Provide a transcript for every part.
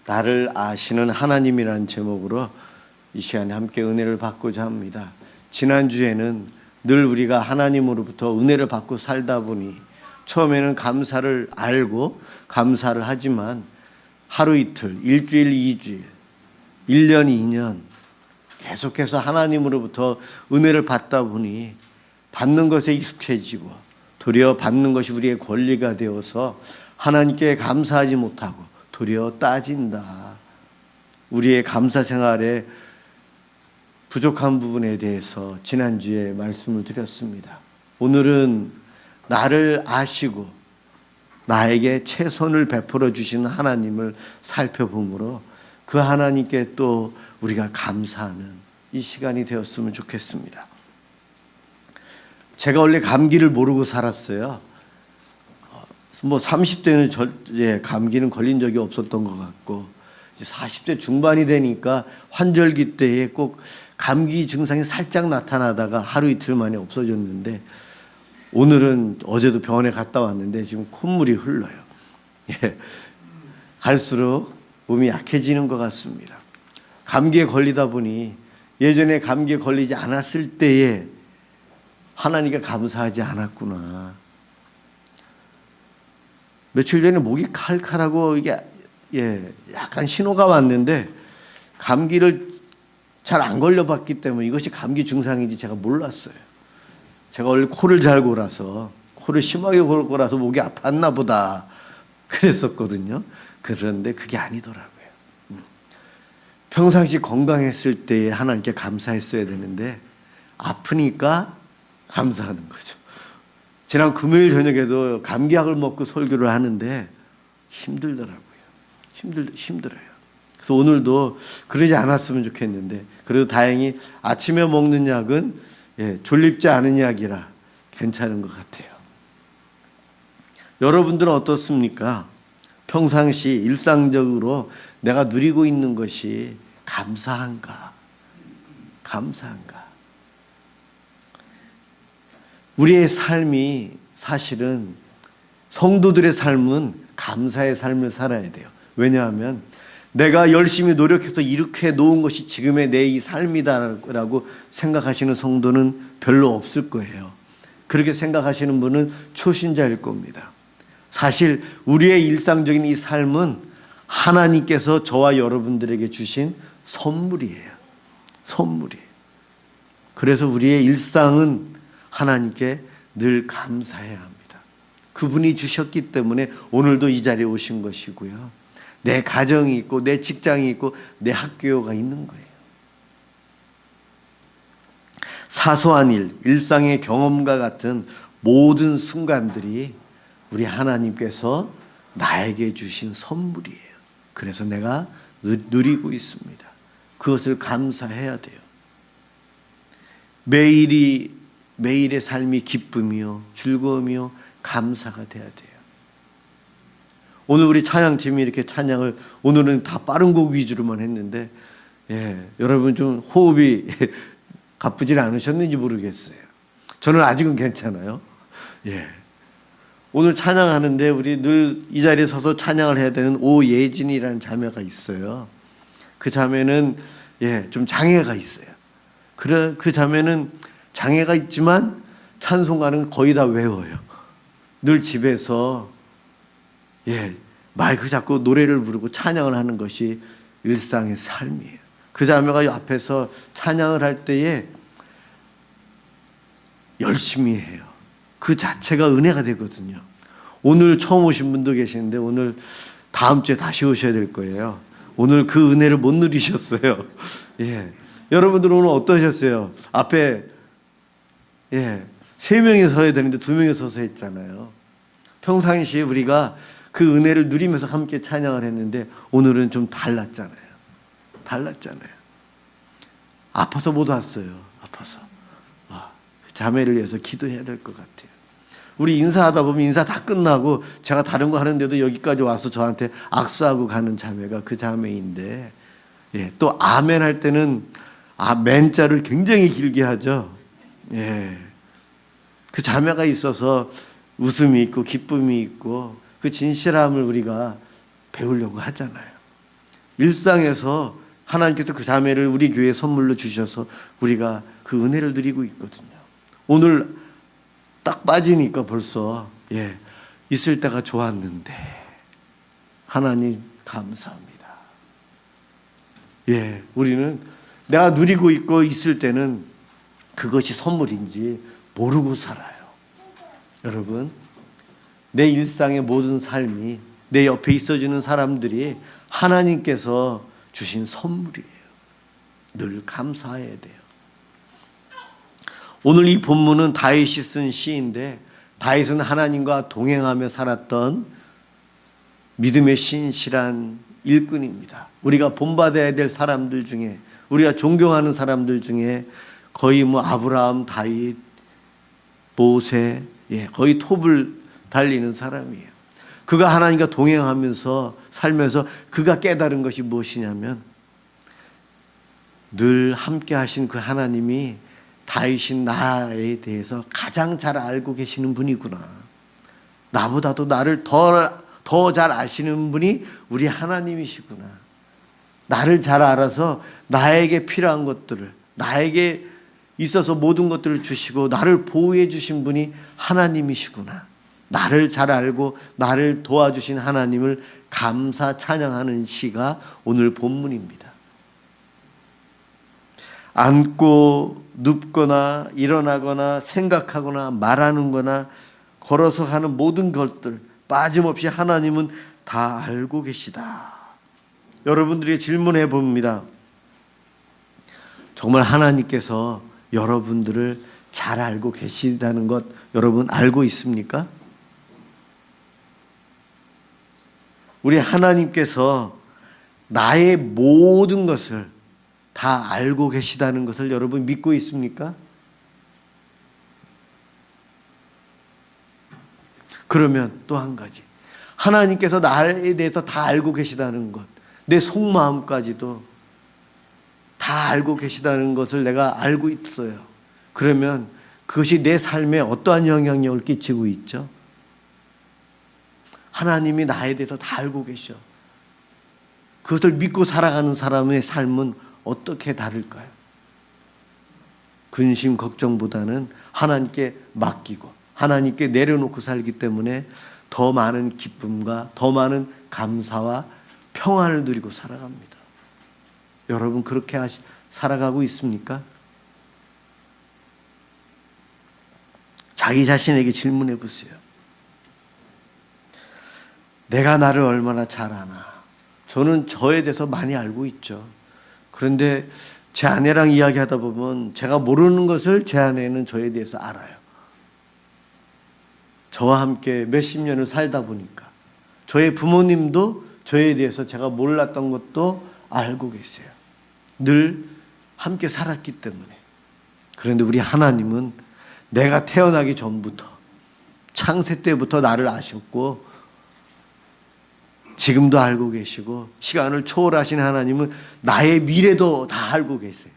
나를 아시는 하나님이라는 제목으로 이 시간에 함께 은혜를 받고자 합니다. 지난주에는 늘 우리가 하나님으로부터 은혜를 받고 살다 보니 처음에는 감사를 알고 감사를 하지만 하루 이틀, 일주일, 2주일, 1년, 2년 계속해서 하나님으로부터 은혜를 받다 보니 받는 것에 익숙해지고 도리어 받는 것이 우리의 권리가 되어서 하나님께 감사하지 못하고 도리어 따진다. 우리의 감사 생활에 부족한 부분에 대해서 지난주에 말씀을 드렸습니다. 오늘은 나를 아시고 나에게 최선을 베풀어 주시는 하나님을 살펴보므로 그 하나님께 또 우리가 감사하는 이 시간이 되었으면 좋겠습니다. 제가 원래 감기를 모르고 살았어요. 30대는 감기는 걸린 적이 없었던 것 같고 40대 중반이 되니까 환절기 때에 꼭 감기 증상이 살짝 나타나다가 하루 이틀 만에 없어졌는데 오늘은 어제도 병원에 갔다 왔는데 지금 콧물이 흘러요. 갈수록 몸이 약해지는 것 같습니다. 감기에 걸리다 보니 예전에 감기에 걸리지 않았을 때에 하나님께 감사하지 않았구나. 며칠 전에 목이 칼칼하고 이게 약간 신호가 왔는데 감기를 잘 안 걸려봤기 때문에 이것이 감기 증상인지 제가 몰랐어요. 제가 원래 코를 잘 골아서 코를 심하게 골아서 목이 아팠나 보다 그랬었거든요. 그런데 그게 아니더라고요. 평상시 건강했을 때에 하나님께 감사했어야 되는데 아프니까 감사하는 거죠. 지난 금요일 저녁에도 감기약을 먹고 설교를 하는데 힘들더라고요. 힘들어요. 그래서 오늘도 그러지 않았으면 좋겠는데 그래도 다행히 아침에 먹는 약은 졸립지 않은 약이라 괜찮은 것 같아요. 여러분들은 어떻습니까? 평상시 일상적으로 내가 누리고 있는 것이 감사한가? 우리의 삶이 사실은 성도들의 삶은 감사의 삶을 살아야 돼요. 왜냐하면 내가 열심히 노력해서 이렇게 놓은 것이 지금의 내 이 삶이다라고 생각하시는 성도는 별로 없을 거예요. 그렇게 생각하시는 분은 초신자일 겁니다. 사실 우리의 일상적인 이 삶은 하나님께서 저와 여러분들에게 주신 선물이에요. 그래서 우리의 일상은 하나님께 늘 감사해야 합니다. 그분이 주셨기 때문에 오늘도 이 자리에 오신 것이고요. 내 가정이 있고 내 직장이 있고 내 학교가 있는 거예요. 사소한 일, 일상의 경험과 같은 모든 순간들이 우리 하나님께서 나에게 주신 선물이에요. 그래서 내가 누리고 있습니다. 그것을 감사해야 돼요. 매일의 삶이 기쁨이요, 즐거움이요, 감사가 돼야 돼요. 오늘 우리 찬양팀이 이렇게 찬양을 오늘은 다 빠른 곡 위주로만 했는데 여러분 좀 호흡이 가쁘지 않으셨는지 모르겠어요. 저는 아직은 괜찮아요. 오늘 찬양하는데 우리 늘 이 자리에 서서 찬양을 해야 되는 오예진이라는 자매가 있어요. 그 자매는 좀 장애가 있어요. 그 자매는 장애가 있지만 찬송가는 거의 다 외워요. 늘 집에서 마이크 잡고 노래를 부르고 찬양을 하는 것이 일상의 삶이에요. 그 자매가 앞에서 찬양을 할 때에 열심히 해요. 그 자체가 은혜가 되거든요. 오늘 처음 오신 분도 계시는데 오늘 다음 주에 다시 오셔야 될 거예요. 오늘 그 은혜를 못 누리셨어요. 여러분들 오늘 어떠셨어요? 앞에 3명이 서야 되는데 2명이 서서 했잖아요. 평상시에 우리가 그 은혜를 누리면서 함께 찬양을 했는데 오늘은 좀 달랐잖아요. 아파서 못 왔어요. 그 자매를 위해서 기도해야 될 것 같아요. 우리 인사하다 보면 인사 다 끝나고 제가 다른 거 하는데도 여기까지 와서 저한테 악수하고 가는 자매가 그 자매인데 또 아멘 할 때는 아멘자를 굉장히 길게 하죠. 그 자매가 있어서 웃음이 있고 기쁨이 있고 그 진실함을 우리가 배우려고 하잖아요. 일상에서 하나님께서 그 자매를 우리 교회에 선물로 주셔서 우리가 그 은혜를 누리고 있거든요. 오늘 딱 빠지니까 벌써 있을 때가 좋았는데 하나님 감사합니다. 우리는 내가 누리고 있고 있을 때는 그것이 선물인지 모르고 살아요. 여러분, 내 일상의 모든 삶이 내 옆에 있어주는 사람들이 하나님께서 주신 선물이에요. 늘 감사해야 돼요. 오늘 이 본문은 다윗이 쓴 시인데, 다윗은 하나님과 동행하며 살았던 믿음의 신실한 일꾼입니다. 우리가 본받아야 될 사람들 중에, 우리가 존경하는 사람들 중에 거의 아브라함, 다윗, 모세, 거의 톱을 달리는 사람이에요. 그가 하나님과 동행하면서 살면서 그가 깨달은 것이 무엇이냐면, 늘 함께 하신 그 하나님이 다윗인 나에 대해서 가장 잘 알고 계시는 분이구나. 나보다도 나를 더 잘 아시는 분이 우리 하나님이시구나. 나를 잘 알아서 나에게 필요한 것들을, 나에게 있어서 모든 것들을 주시고 나를 보호해 주신 분이 하나님이시구나. 나를 잘 알고 나를 도와주신 하나님을 감사 찬양하는 시가 오늘 본문입니다. 앉고 눕거나 일어나거나 생각하거나 말하는 거나 걸어서 하는 모든 것들 빠짐없이 하나님은 다 알고 계시다. 여러분들이 질문해 봅니다. 정말 하나님께서 여러분들을 잘 알고 계시다는 것 여러분 알고 있습니까? 우리 하나님께서 나의 모든 것을 다 알고 계시다는 것을 여러분 믿고 있습니까? 그러면 또 한 가지, 하나님께서 나에 대해서 다 알고 계시다는 것, 내 속마음까지도 다 알고 계시다는 것을 내가 알고 있어요. 그러면 그것이 내 삶에 어떠한 영향력을 끼치고 있죠? 하나님이 나에 대해서 다 알고 계셔. 그것을 믿고 살아가는 사람의 삶은 어떻게 다를까요? 근심 걱정보다는 하나님께 맡기고 하나님께 내려놓고 살기 때문에 더 많은 기쁨과 더 많은 감사와 평안을 누리고 살아갑니다. 여러분 그렇게 살아가고 있습니까? 자기 자신에게 질문해 보세요. 내가 나를 얼마나 잘 아나? 저는 저에 대해서 많이 알고 있죠. 그런데 제 아내랑 이야기하다 보면 제가 모르는 것을 제 아내는 저에 대해서 알아요. 저와 함께 몇십 년을 살다 보니까 저의 부모님도 저에 대해서 제가 몰랐던 것도 알고 계세요. 늘 함께 살았기 때문에. 그런데 우리 하나님은 내가 태어나기 전부터 창세 때부터 나를 아셨고 지금도 알고 계시고 시간을 초월하신 하나님은 나의 미래도 다 알고 계세요.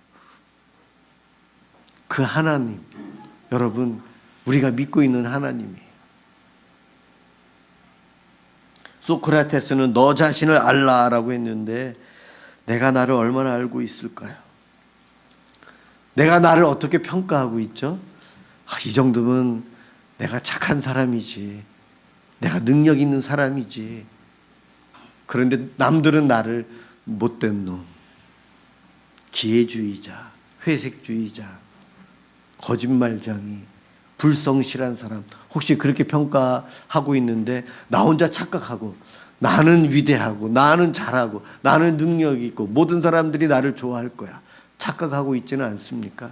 그 하나님, 여러분 우리가 믿고 있는 하나님이에요. 소크라테스는 너 자신을 알라라고 했는데 내가 나를 얼마나 알고 있을까요? 내가 나를 어떻게 평가하고 있죠? 이 정도면 내가 착한 사람이지, 내가 능력 있는 사람이지. 그런데 남들은 나를 못된 놈, 기회주의자, 회색주의자, 거짓말쟁이, 불성실한 사람, 혹시 그렇게 평가하고 있는데 나 혼자 착각하고 나는 위대하고 나는 잘하고 나는 능력이 있고 모든 사람들이 나를 좋아할 거야 착각하고 있지는 않습니까?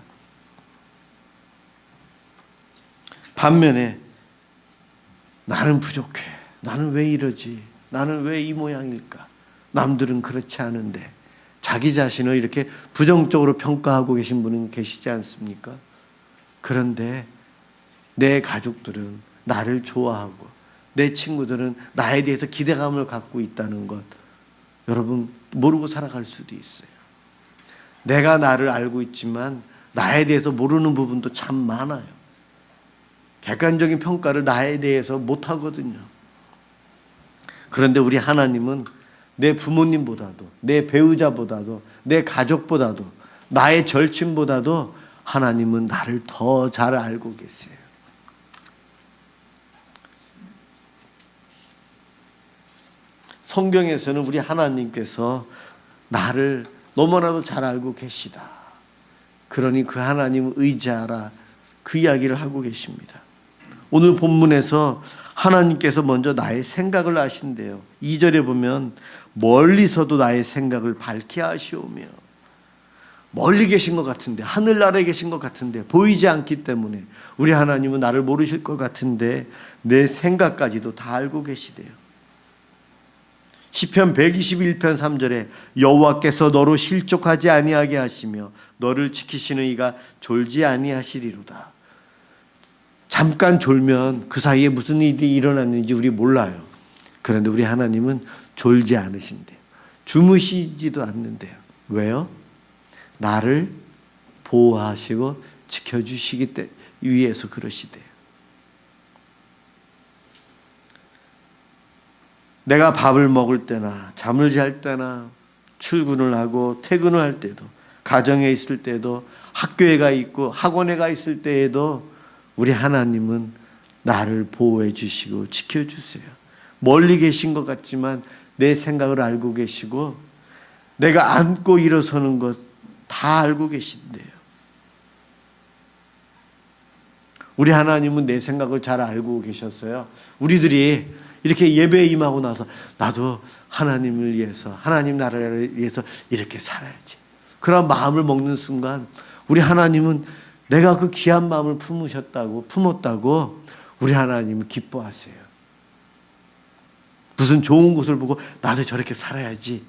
반면에 나는 부족해, 나는 왜 이러지, 나는 왜 이 모양일까, 남들은 그렇지 않은데, 자기 자신을 이렇게 부정적으로 평가하고 계신 분은 계시지 않습니까? 그런데 내 가족들은 나를 좋아하고 내 친구들은 나에 대해서 기대감을 갖고 있다는 것 여러분 모르고 살아갈 수도 있어요. 내가 나를 알고 있지만 나에 대해서 모르는 부분도 참 많아요. 객관적인 평가를 나에 대해서 못하거든요. 그런데 우리 하나님은 내 부모님보다도, 내 배우자보다도, 내 가족보다도, 나의 절친보다도 하나님은 나를 더 잘 알고 계세요. 성경에서는 우리 하나님께서 나를 너무나도 잘 알고 계시다. 그러니 그 하나님을 의지하라. 그 이야기를 하고 계십니다. 오늘 본문에서 하나님께서 먼저 나의 생각을 아신대요. 2절에 보면 멀리서도 나의 생각을 밝히 아시오며, 멀리 계신 것 같은데, 하늘나라에 계신 것 같은데 보이지 않기 때문에 우리 하나님은 나를 모르실 것 같은데 내 생각까지도 다 알고 계시대요. 시편 121편 3절에 여호와께서 너로 실족하지 아니하게 하시며 너를 지키시는 이가 졸지 아니하시리로다. 잠깐 졸면 그 사이에 무슨 일이 일어났는지 우리 몰라요. 그런데 우리 하나님은 졸지 않으신대요. 주무시지도 않는데요. 왜요? 나를 보호하시고 지켜주시기 위해서 그러시대요. 내가 밥을 먹을 때나 잠을 잘 때나 출근을 하고 퇴근을 할 때도, 가정에 있을 때도, 학교에 가 있고 학원에 가 있을 때에도 우리 하나님은 나를 보호해 주시고 지켜주세요. 멀리 계신 것 같지만 내 생각을 알고 계시고 내가 앉고 일어서는 것 다 알고 계신대요. 우리 하나님은 내 생각을 잘 알고 계셨어요. 우리들이 이렇게 예배에 임하고 나서 나도 하나님을 위해서, 하나님 나라를 위해서 이렇게 살아야지, 그런 마음을 먹는 순간 우리 하나님은 내가 그 귀한 마음을 품었다고 우리 하나님은 기뻐하세요. 무슨 좋은 곳을 보고 나도 저렇게 살아야지,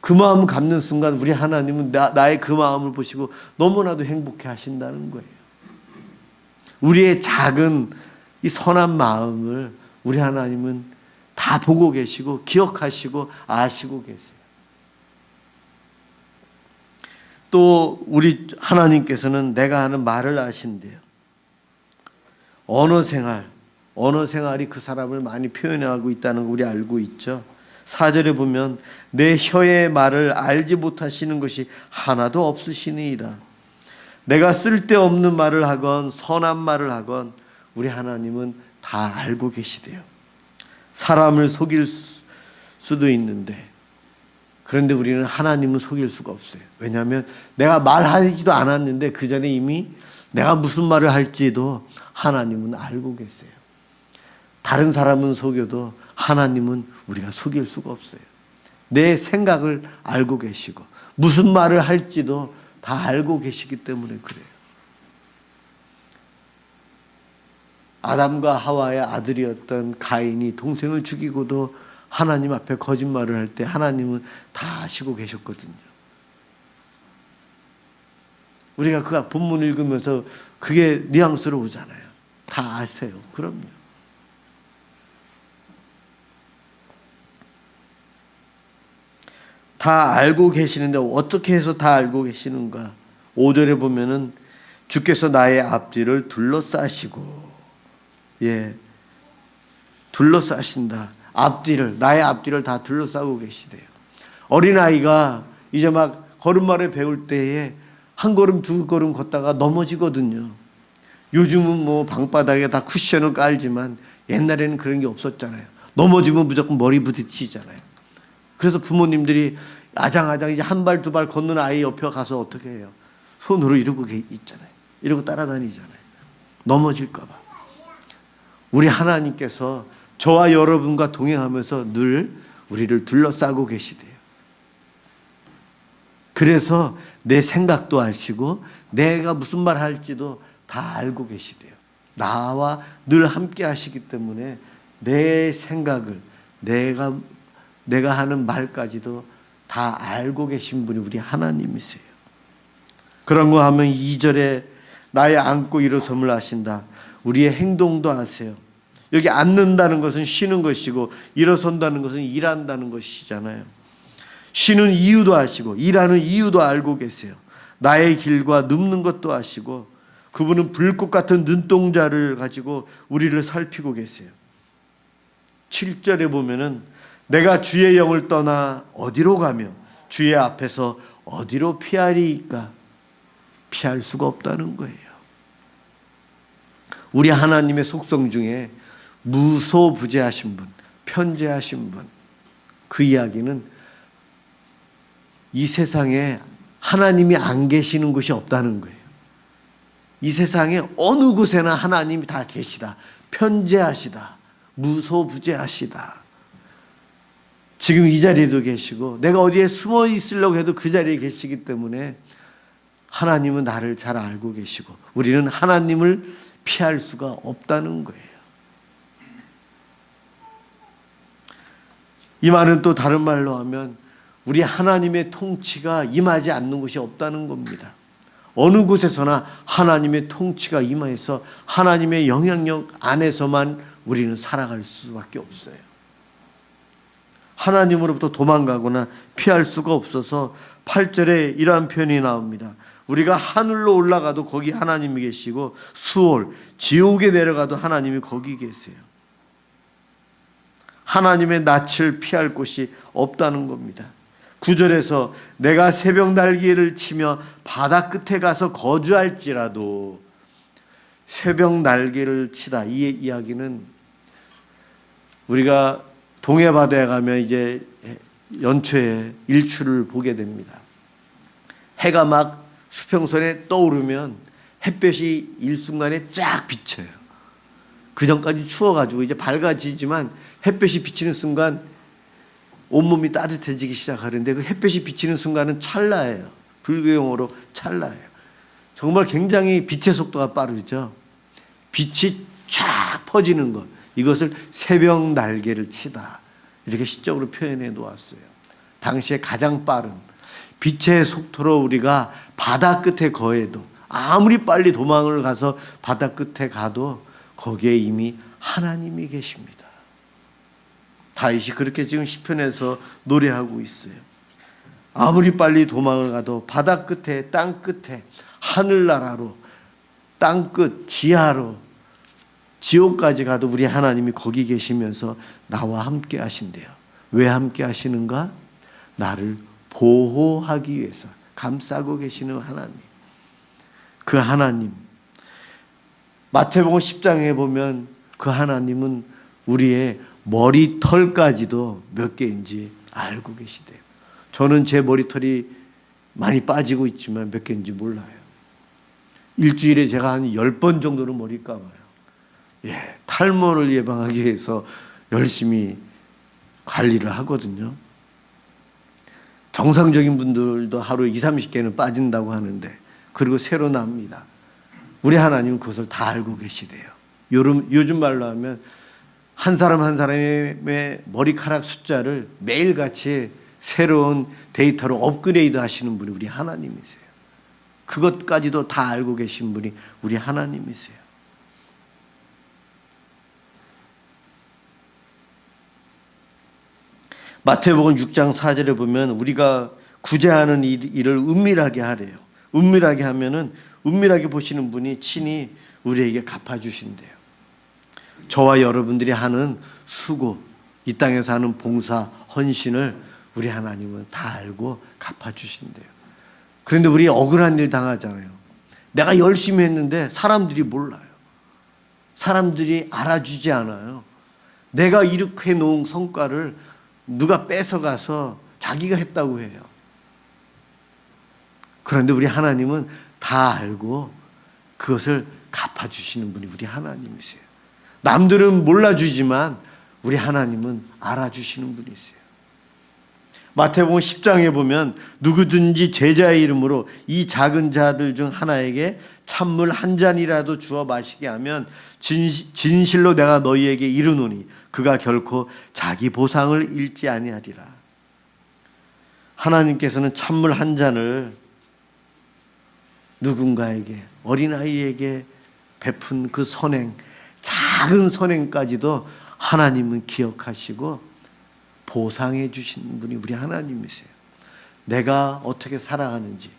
그 마음을 갖는 순간 우리 하나님은 나의 그 마음을 보시고 너무나도 행복해 하신다는 거예요. 우리의 작은 이 선한 마음을 우리 하나님은 다 보고 계시고 기억하시고 아시고 계세요. 또 우리 하나님께서는 내가 하는 말을 아신대요. 언어 생활이 그 사람을 많이 표현하고 있다는 거 우리 알고 있죠. 4절에 보면 내 혀의 말을 알지 못하시는 것이 하나도 없으시니이다. 내가 쓸데없는 말을 하건 선한 말을 하건 우리 하나님은 다 알고 계시대요. 사람을 속일 수도 있는데, 그런데 우리는 하나님은 속일 수가 없어요. 왜냐하면 내가 말하지도 않았는데 그 전에 이미 내가 무슨 말을 할지도 하나님은 알고 계세요. 다른 사람은 속여도 하나님은 우리가 속일 수가 없어요. 내 생각을 알고 계시고 무슨 말을 할지도 다 알고 계시기 때문에 그래요. 아담과 하와의 아들이었던 가인이 동생을 죽이고도 하나님 앞에 거짓말을 할 때 하나님은 다 아시고 계셨거든요. 우리가 그 본문 읽으면서 그게 뉘앙스로 오잖아요. 다 아세요. 그럼요. 다 알고 계시는데 어떻게 해서 다 알고 계시는가? 5절에 보면은 주께서 나의 앞뒤를 둘러싸시고, 둘러싸신다. 나의 앞뒤를 다 둘러싸고 계시대요. 어린아이가 이제 막 걸음마를 배울 때에 한 걸음 두 걸음 걷다가 넘어지거든요. 요즘은 뭐 방바닥에 다 쿠션을 깔지만 옛날에는 그런 게 없었잖아요. 넘어지면 무조건 머리 부딪히잖아요. 그래서 부모님들이 아장아장 이제 한 발 두 발 걷는 아이 옆에 가서 어떻게 해요? 손으로 이러고 있잖아요. 이러고 따라다니잖아요. 넘어질까 봐. 우리 하나님께서 저와 여러분과 동행하면서 늘 우리를 둘러싸고 계시대요. 그래서 내 생각도 아시고 내가 무슨 말 할지도 다 알고 계시대요. 나와 늘 함께 하시기 때문에 내 생각을, 내가 하는 말까지도 다 알고 계신 분이 우리 하나님이세요. 그런 거 하면 2절에 나의 앉고 일어섬을 아신다. 우리의 행동도 아세요. 여기 앉는다는 것은 쉬는 것이고 일어선다는 것은 일한다는 것이잖아요. 쉬는 이유도 아시고 일하는 이유도 알고 계세요. 나의 길과 눕는 것도 아시고 그분은 불꽃 같은 눈동자를 가지고 우리를 살피고 계세요. 7절에 보면은 내가 주의 영을 떠나 어디로 가며 주의 앞에서 어디로 피하리이까? 피할 수가 없다는 거예요. 우리 하나님의 속성 중에 무소부재하신 분, 편재하신 분, 그 이야기는 이 세상에 하나님이 안 계시는 곳이 없다는 거예요. 이 세상에 어느 곳에나 하나님이 다 계시다. 편재하시다. 무소부재하시다. 지금 이 자리에도 계시고 내가 어디에 숨어 있으려고 해도 그 자리에 계시기 때문에 하나님은 나를 잘 알고 계시고 우리는 하나님을 피할 수가 없다는 거예요. 이 말은 또 다른 말로 하면 우리 하나님의 통치가 임하지 않는 곳이 없다는 겁니다. 어느 곳에서나 하나님의 통치가 임해서 하나님의 영향력 안에서만 우리는 살아갈 수밖에 없어요. 하나님으로부터 도망가거나 피할 수가 없어서 8절에 이러한 표현이 나옵니다. 우리가 하늘로 올라가도 거기 하나님이 계시고 수올, 지옥에 내려가도 하나님이 거기 계세요. 하나님의 낯을 피할 곳이 없다는 겁니다. 9절에서 내가 새벽 날개를 치며 바다 끝에 가서 거주할지라도, 새벽 날개를 치다, 이 이야기는 우리가 동해 바다에 가면 이제 연초에 일출을 보게 됩니다. 해가 막 수평선에 떠오르면 햇볕이 일순간에 쫙 비쳐요. 그 전까지 추워가지고 이제 밝아지지만 햇볕이 비치는 순간 온몸이 따뜻해지기 시작하는데 그 햇볕이 비치는 순간은 찰나예요. 불교용어로 찰나예요. 정말 굉장히 빛의 속도가 빠르죠. 빛이 쫙 퍼지는 것, 이것을 새벽 날개를 치다, 이렇게 시적으로 표현해 놓았어요. 당시에 가장 빠른 빛의 속도로 우리가 바다 끝에 거해도, 아무리 빨리 도망을 가서 바다 끝에 가도 거기에 이미 하나님이 계십니다. 다윗이 그렇게 지금 시편에서 노래하고 있어요. 아무리 빨리 도망을 가도 바다 끝에, 땅 끝에, 하늘나라로, 땅 끝, 지하로, 지옥까지 가도 우리 하나님이 거기 계시면서 나와 함께 하신대요. 왜 함께 하시는가? 나를 보호하기 위해서 감싸고 계시는 하나님. 그 하나님, 마태복음 10장에 보면 그 하나님은 우리의 머리털까지도 몇 개인지 알고 계시대요. 저는 제 머리털이 많이 빠지고 있지만 몇 개인지 몰라요. 일주일에 제가 한 10번 정도는 머리 감아요. 탈모를 예방하기 위해서 열심히 관리를 하거든요. 정상적인 분들도 하루에 20-30개는 빠진다고 하는데, 그리고 새로 납니다. 우리 하나님은 그것을 다 알고 계시대요. 요즘 말로 하면 한 사람 한 사람의 머리카락 숫자를 매일같이 새로운 데이터로 업그레이드 하시는 분이 우리 하나님이세요. 그것까지도 다 알고 계신 분이 우리 하나님이세요. 마태복음 6장 4절에 보면 우리가 구제하는 일을 은밀하게 하래요. 은밀하게 하면은, 은밀하게 보시는 분이 친히 우리에게 갚아주신대요. 저와 여러분들이 하는 수고, 이 땅에서 하는 봉사, 헌신을 우리 하나님은 다 알고 갚아주신대요. 그런데 우리 억울한 일 당하잖아요. 내가 열심히 했는데 사람들이 몰라요. 사람들이 알아주지 않아요. 내가 이렇게 놓은 성과를 누가 뺏어가서 자기가 했다고 해요. 그런데 우리 하나님은 다 알고 그것을 갚아주시는 분이 우리 하나님이세요. 남들은 몰라주지만 우리 하나님은 알아주시는 분이세요. 마태복음 10장에 보면 누구든지 제자의 이름으로 이 작은 자들 중 하나에게 찬물 한 잔이라도 주어 마시게 하면 진실로 내가 너희에게 이르노니 그가 결코 자기 보상을 잃지 아니하리라. 하나님께서는 찬물 한 잔을 누군가에게, 어린아이에게 베푼 그 선행, 작은 선행까지도 하나님은 기억하시고 보상해 주신 분이 우리 하나님이세요. 내가 어떻게 살아가는지,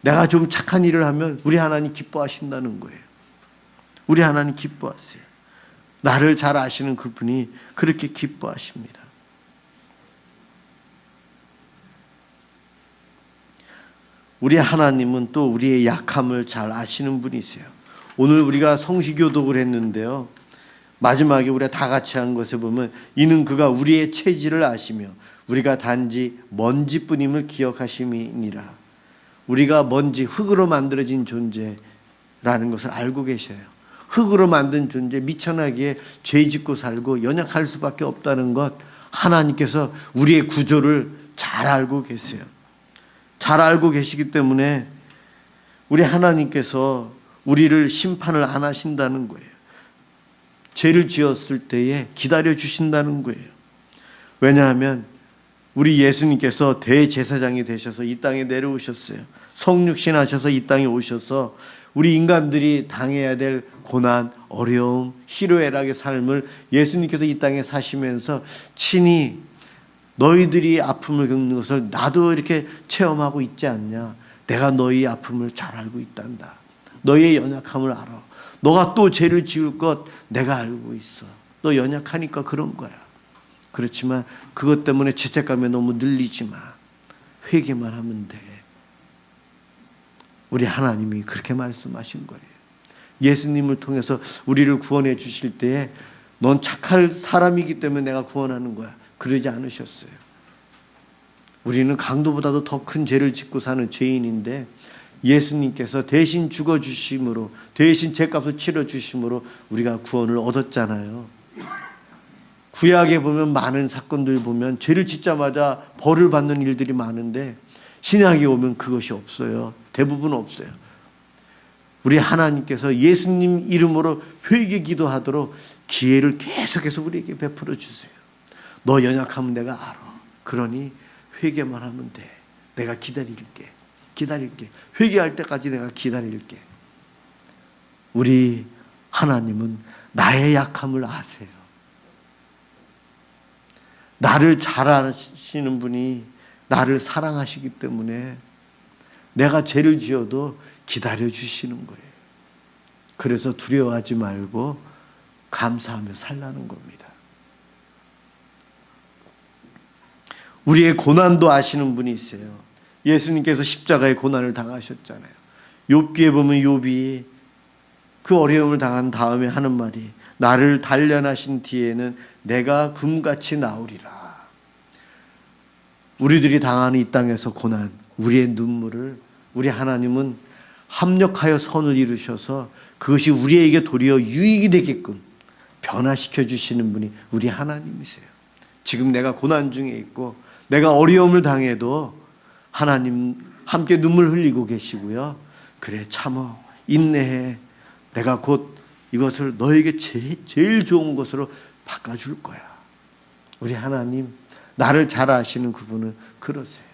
내가 좀 착한 일을 하면 우리 하나님 기뻐하신다는 거예요. 우리 하나님 기뻐하세요. 나를 잘 아시는 그분이 그렇게 기뻐하십니다. 우리 하나님은 또 우리의 약함을 잘 아시는 분이세요. 오늘 우리가 성시교독을 했는데요, 마지막에 우리가 다 같이 한 것에 보면 이는 그가 우리의 체질을 아시며 우리가 단지 먼지뿐임을 기억하심이니라. 우리가 먼지, 흙으로 만들어진 존재라는 것을 알고 계셔요. 흙으로 만든 존재, 미천하기에 죄 짓고 살고 연약할 수밖에 없다는 것, 하나님께서 우리의 구조를 잘 알고 계세요. 잘 알고 계시기 때문에 우리 하나님께서 우리를 심판을 안 하신다는 거예요. 죄를 지었을 때에 기다려 주신다는 거예요. 왜냐하면 우리 예수님께서 대제사장이 되셔서 이 땅에 내려오셨어요. 성육신 하셔서 이 땅에 오셔서 우리 인간들이 당해야 될 고난, 어려움, 희로애락의 삶을 예수님께서 이 땅에 사시면서 친히 너희들이 아픔을 겪는 것을 나도 이렇게 체험하고 있지 않냐. 내가 너희 아픔을 잘 알고 있단다. 너희의 연약함을 알아. 너가 또 죄를 지을 것 내가 알고 있어. 너 연약하니까 그런 거야. 그렇지만 그것 때문에 죄책감에 너무 늘리지 마. 회개만 하면 돼. 우리 하나님이 그렇게 말씀하신 거예요. 예수님을 통해서 우리를 구원해 주실 때에 넌 착할 사람이기 때문에 내가 구원하는 거야. 그러지 않으셨어요. 우리는 강도보다도 더 큰 죄를 짓고 사는 죄인인데 예수님께서 대신 죽어주심으로, 대신 죄값을 치러주심으로 우리가 구원을 얻었잖아요. 구약에 보면 많은 사건들 보면 죄를 짓자마자 벌을 받는 일들이 많은데 신약에 오면 그것이 없어요. 대부분 없어요. 우리 하나님께서 예수님 이름으로 회개 기도하도록 기회를 계속해서 우리에게 베풀어 주세요. 너 연약하면 내가 알아. 그러니 회개만 하면 돼. 내가 기다릴게. 회개할 때까지 내가 기다릴게. 우리 하나님은 나의 약함을 아세요. 나를 잘 아시는 분이 나를 사랑하시기 때문에 내가 죄를 지어도 기다려 주시는 거예요. 그래서 두려워하지 말고 감사하며 살라는 겁니다. 우리의 고난도 아시는 분이 있어요. 예수님께서 십자가의 고난을 당하셨잖아요. 욥기에 보면 욥이 그 어려움을 당한 다음에 하는 말이 나를 단련하신 뒤에는 내가 금같이 나오리라. 우리들이 당하는 이 땅에서 고난, 우리의 눈물을 우리 하나님은 합력하여 선을 이루셔서 그것이 우리에게 도리어 유익이 되게끔 변화시켜 주시는 분이 우리 하나님이세요. 지금 내가 고난 중에 있고 내가 어려움을 당해도 하나님 함께 눈물 흘리고 계시고요. 그래 참어 인내해. 내가 곧 이것을 너에게 제일 좋은 것으로 바꿔줄 거야. 우리 하나님 나를 잘 아시는 그분은 그러세요.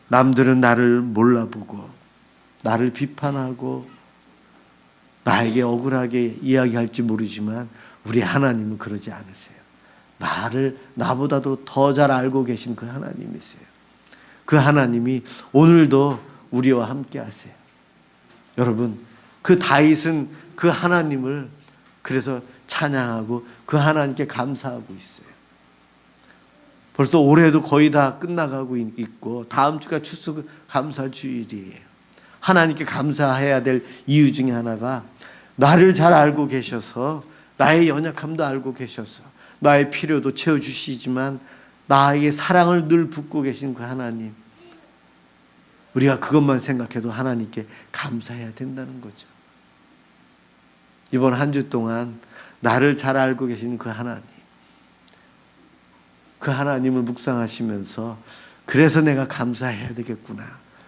남들은 나를 몰라보고 나를 비판하고 나에게 억울하게 이야기할지 모르지만 우리 하나님은 그러지 않으세요. 나를 나보다도 더 잘 알고 계신 그 하나님이세요. 그 하나님이 오늘도 우리와 함께 하세요. 여러분, 그 다윗은 그 하나님을 그래서 찬양하고 그 하나님께 감사하고 있어요. 벌써 올해도 거의 다 끝나가고 있고 다음 주가 추수감사주일이에요. 하나님께 감사해야 될 이유 중에 하나가 나를 잘 알고 계셔서 나의 연약함도 알고 계셔서 나의 필요도 채워주시지만 나에게 사랑을 늘 붓고 계신 그 하나님, 우리가 그것만 생각해도 하나님께 감사해야 된다는 거죠. 이번 한 주 동안 나를 잘 알고 계신 그 하나님, 그 하나님을 묵상하시면서 그래서 내가 감사해야 되겠구나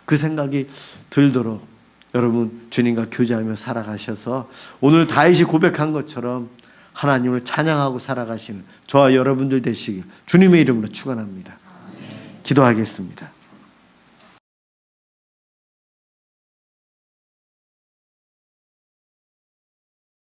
그 생각이 들도록 여러분 주님과 교제하며 살아가셔서 오늘 다윗이 고백한 것처럼 하나님을 찬양하고 살아가시는 저와 여러분들 되시길 주님의 이름으로 축원합니다. 기도하겠습니다.